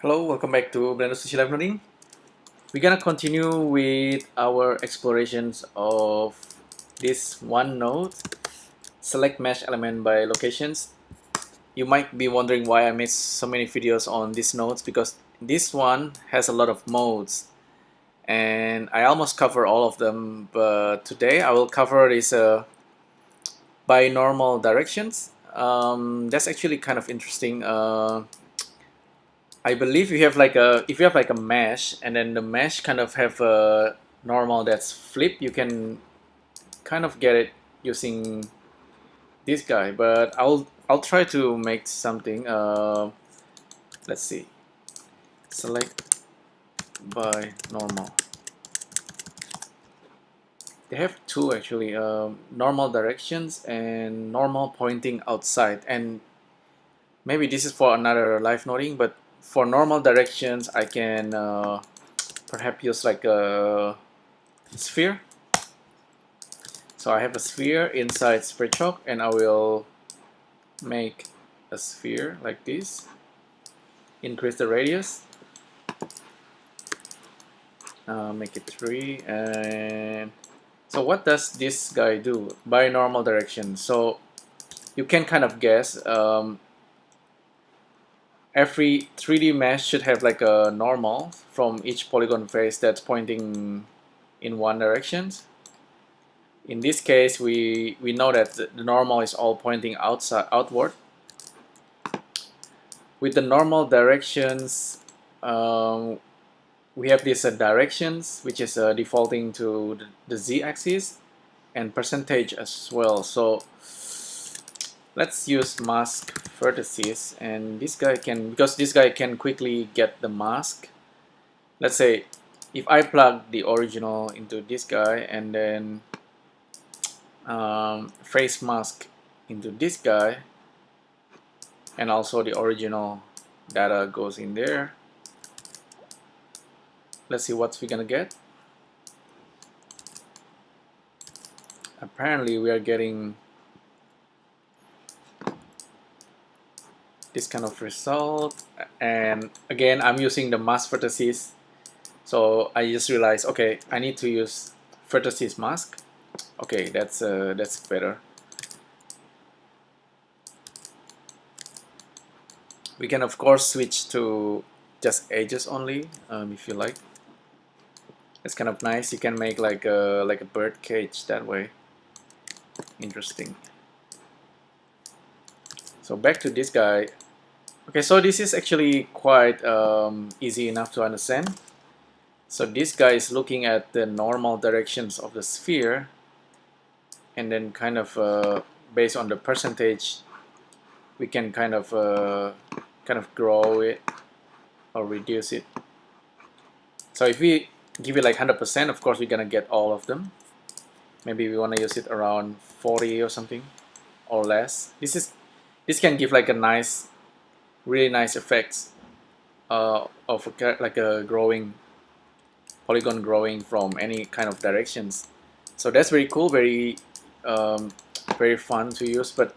Hello, welcome back to Blender Sushi Live Learning. We're gonna continue with our explorations of this one node, select mesh element by locations. You might be wondering why I made so many videos on these nodes, because this one has a lot of modes and I almost cover all of them, but today I will cover this by normal directions. That's actually kind of interesting. I believe you have like a if you have like a mesh and then the mesh kind of have a normal that's flip, you can kind of get it using this guy. But I'll try to make something. Let's see. Select by normal. They have two actually. Normal directions and normal pointing outside. And maybe this is for another live noding, but for normal directions, I can perhaps use like a sphere. So I have a sphere inside Sverchok, and I will make a sphere like this. Increase the radius. Make it 3. And so what does this guy do? By normal direction. So you can kind of guess. Every 3D mesh should have like a normal from each polygon face that's pointing in one direction. In this case, we know that the normal is all pointing outward. With the normal directions, we have these directions, which is defaulting to the z-axis, and percentage as well. So let's use mask vertices, and this guy can, because this guy can quickly get the mask. Let's say if I plug the original into this guy and then face mask into this guy, and also the original data goes in there. Let's see what we're gonna get. Apparently we are getting this kind of result, and again I'm using the mask vertices, so I just realized, okay, I need to use vertices mask. Okay, that's better. We can of course switch to just edges only if you like. It's kind of nice. You can make like a bird cage that way. Interesting. So back to this guy. Okay, so this is actually quite easy enough to understand. So this guy is looking at the normal directions of the sphere, and then kind of based on the percentage, we can kind of grow it or reduce it. So if we give it like 100%, of course we're gonna get all of them. Maybe we want to use it around 40 or something or less. This can give like a nice, really nice effects of like a growing polygon growing from any kind of directions. So that's very cool, very fun to use. But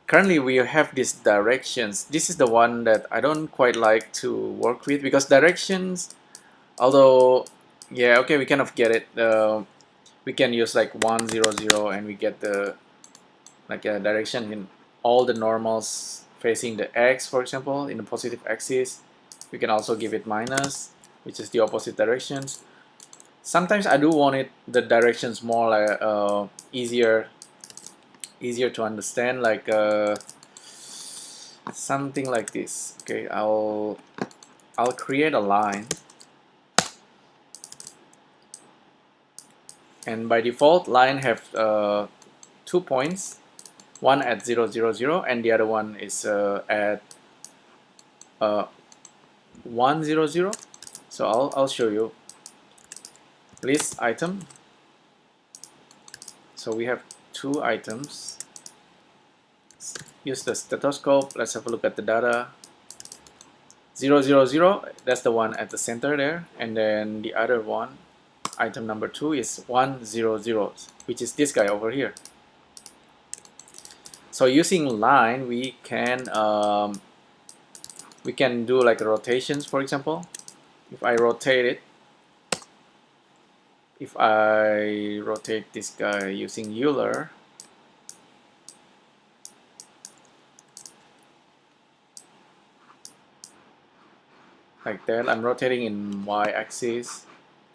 currently we have these directions. This is the one that I don't quite like to work with, because directions, although yeah, okay, we kind of get it. We can use like 1 0 0 and we get the like a direction in all the normals facing the x, for example, in the positive axis. We can also give it minus, which is the opposite directions. Sometimes I do want it the directions more like easier to understand, like something like this. Okay, I'll create a line, and by default line have 2 points, one at 0 0 0 and the other one is at 1 0 0. So I'll show you. List item. So we have 2 items. Use the stethoscope. Let's have a look at the data. 0 0 0, that's the one at the center there, and then the other one, item number 2, is 1 0 0, which is this guy over here. So using line, we can we can do like rotations, for example. If I rotate this guy using Euler, like that, I'm rotating in y-axis.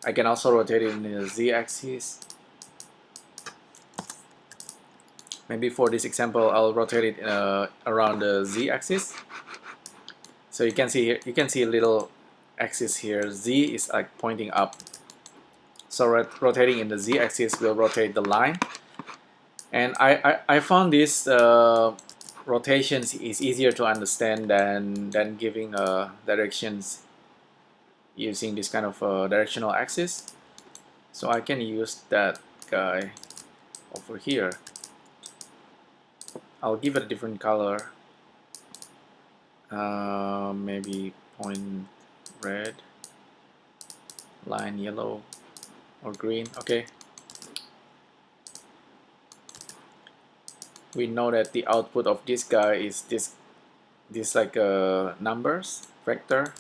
I can also rotate it in the z-axis. Maybe for this example, I'll rotate it around the z-axis. So you can see here, you can see a little axis here. Z is like pointing up. So rotating in the z-axis will rotate the line. And I found this rotations is easier to understand than giving directions using this kind of directional axis. So I can use that guy over here. I'll give it a different color, maybe point red, line yellow or green. Okay, we know that the output of this guy is this like numbers vector,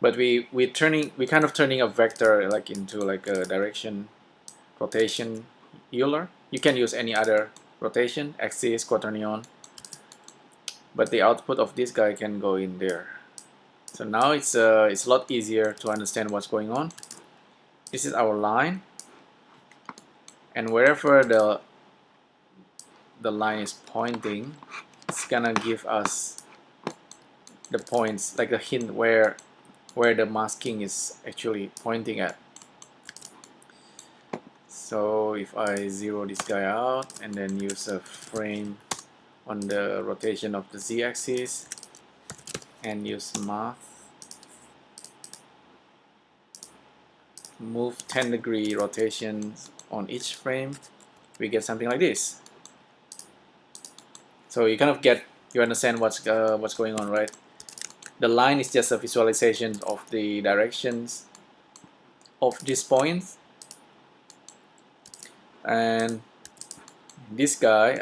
but we kind of turning a vector like into like a direction rotation Euler. You can use any other rotation, axis, quaternion, but the output of this guy can go in there. So now it's a lot easier to understand what's going on. This is our line, and wherever the line is pointing, it's gonna give us the points, like a hint where the masking is actually pointing at. So if I zero this guy out and then use a frame on the rotation of the z-axis and use math, move 10-degree rotations on each frame, we get something like this. So you kind of you understand what's going on, right? The line is just a visualization of the directions of these points, and this guy,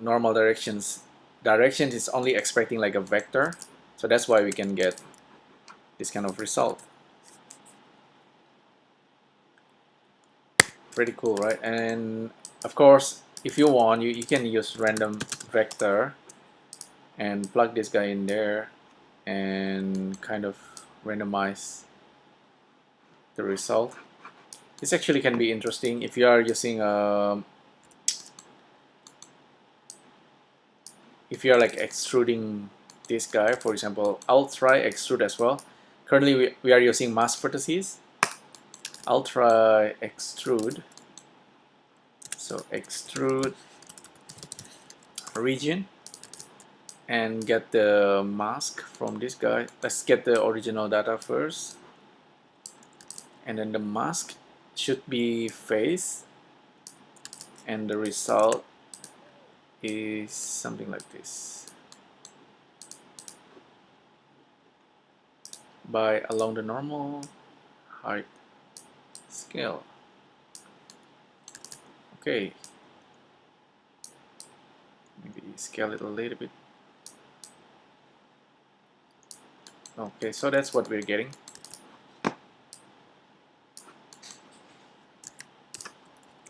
normal directions is only expecting like a vector, so that's why we can get this kind of result. Pretty cool, right? And of course, if you want, you can use random vector and plug this guy in there and kind of randomize the result. This actually can be interesting if you are using if you are like extruding this guy, for example. I'll try extrude as well. Currently we are using mask vertices. I'll try extrude. So extrude region and get the mask from this guy. Let's get the original data first, and then the mask should be face, and the result is something like this by along the normal height scale. Okay, maybe scale it a little bit. Okay, so that's what we're getting.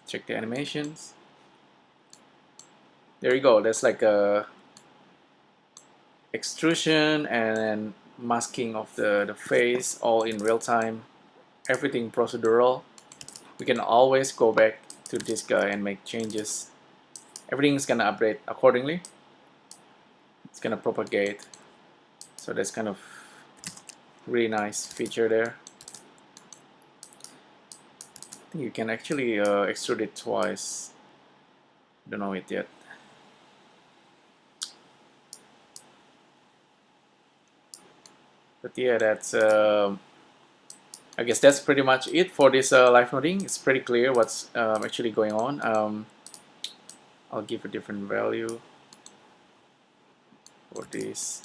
Check the animations. There you go. That's like a extrusion and masking of the face, all in real time. Everything procedural. We can always go back to this guy and make changes. Everything is gonna update accordingly. It's gonna propagate. So that's kind of really nice feature there. I think you can actually extrude it twice. Don't know it yet. But yeah, that's I guess that's pretty much it for this live noding. It's pretty clear what's actually going on. I'll give a different value for this.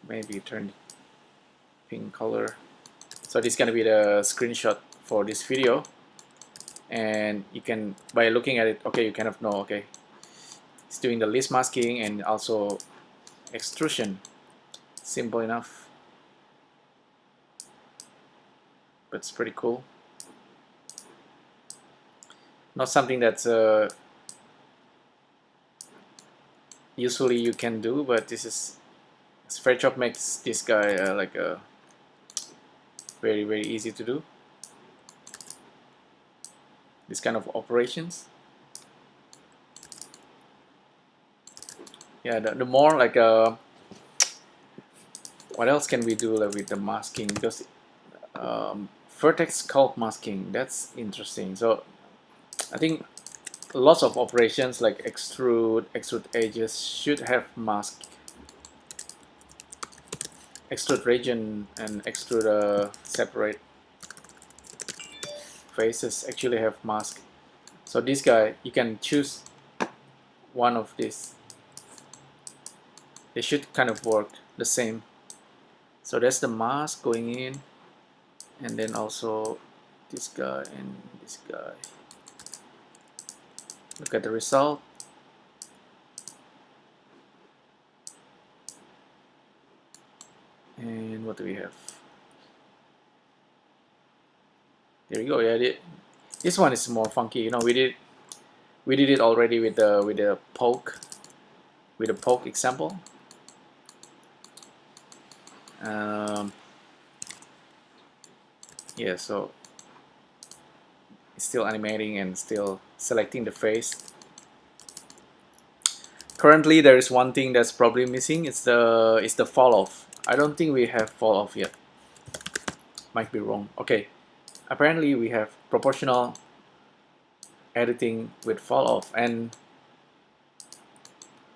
Maybe turn pink color. So this is gonna be the screenshot for this video, and you can, by looking at it, okay, you kind of know, okay, it's doing the least masking and also extrusion. Simple enough, but it's pretty cool. Not something that's usually you can do, but this is Sverchok makes this guy like a very easy to do this kind of operations. Yeah, the more like what else can we do with the masking? Because vertex sculpt masking, that's interesting. So I think lots of operations like extrude edges should have mask. Extrude region and extrude separate faces actually have mask. So this guy, you can choose one of these. They should kind of work the same. So that's the mask going in, and then also this guy and this guy. Look at the result. And what do we have? There we go. Yeah, this one is more funky. You know, we did it already with the poke example. Yeah, so it's still animating and still selecting the face. Currently, there is one thing that's probably missing. It's the fall off. I don't think we have fall off yet. Might be wrong. Okay, apparently we have proportional editing with fall off, and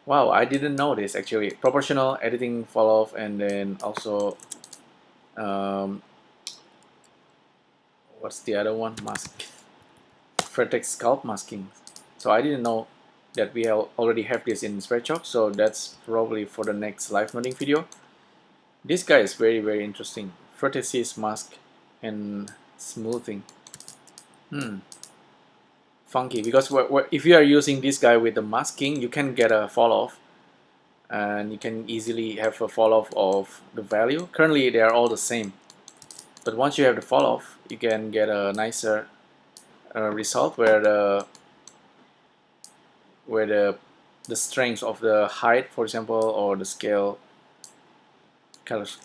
wow, I didn't know this actually. Proportional editing fall off, and then also what's the other one? Mask. Vertex sculpt masking. So I didn't know that we already have this in Sverchok, so that's probably for the next live noding video. This guy is very interesting. Vertices mask and smoothing. Funky, because if you are using this guy with the masking, you can get a fall off, and you can easily have a fall off of the value. Currently they are all the same, but once you have the fall off, you can get a nicer result where the strength of the height, for example, or the scale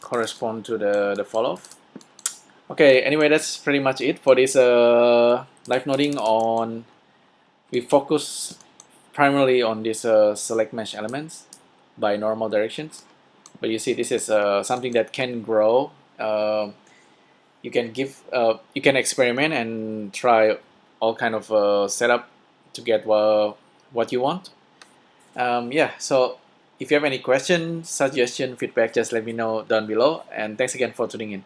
correspond to the fall off. Okay, anyway, that's pretty much it for this live noding on. We focus primarily on this select mesh elements by normal directions, but you see this is something that can grow. You can experiment and try all kind of setup to get what you want. Yeah, so if you have any question, suggestion, feedback, just let me know down below, and thanks again for tuning in.